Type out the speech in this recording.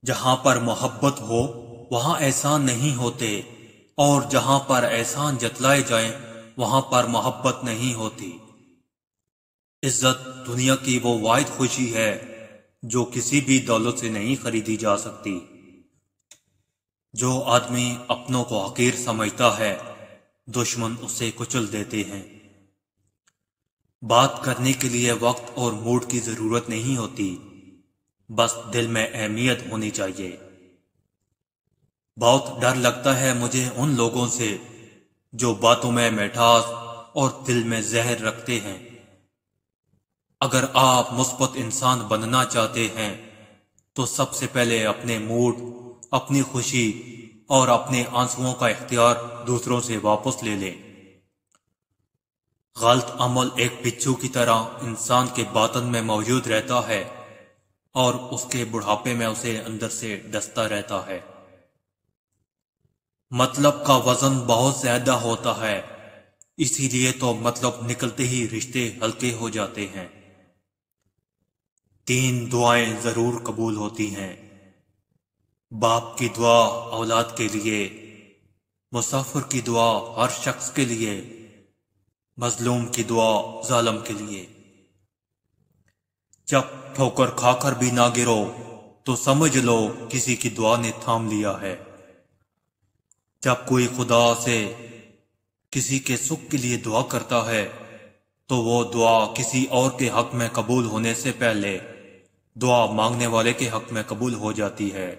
جہاں پر محبت ہو وہاں احسان نہیں ہوتے، اور جہاں پر احسان جتلائے جائیں وہاں پر محبت نہیں ہوتی۔ عزت دنیا کی وہ واحد خوشی ہے جو کسی بھی دولت سے نہیں خریدی جا سکتی۔ جو آدمی اپنوں کو حقیر سمجھتا ہے، دشمن اسے کچل دیتے ہیں۔ بات کرنے کے لیے وقت اور موڈ کی ضرورت نہیں ہوتی، بس دل میں اہمیت ہونی چاہیے۔ بہت ڈر لگتا ہے مجھے ان لوگوں سے جو باتوں میں مٹھاس اور دل میں زہر رکھتے ہیں۔ اگر آپ مثبت انسان بننا چاہتے ہیں تو سب سے پہلے اپنے موڈ، اپنی خوشی اور اپنے آنسوؤں کا اختیار دوسروں سے واپس لے لیں۔ غلط عمل ایک بچھو کی طرح انسان کے باطن میں موجود رہتا ہے اور اس کے بڑھاپے میں اسے اندر سے ڈستا رہتا ہے۔ مطلب کا وزن بہت زیادہ ہوتا ہے، اسی لیے تو مطلب نکلتے ہی رشتے ہلکے ہو جاتے ہیں۔ 3 دعائیں ضرور قبول ہوتی ہیں: باپ کی دعا اولاد کے لیے، مسافر کی دعا ہر شخص کے لیے، مظلوم کی دعا ظالم کے لیے۔ جب ٹھوکر کھا کر بھی نہ گرو تو سمجھ لو کسی کی دعا نے تھام لیا ہے۔ جب کوئی خدا سے کسی کے سکھ کے لیے دعا کرتا ہے تو وہ دعا کسی اور کے حق میں قبول ہونے سے پہلے دعا مانگنے والے کے حق میں قبول ہو جاتی ہے۔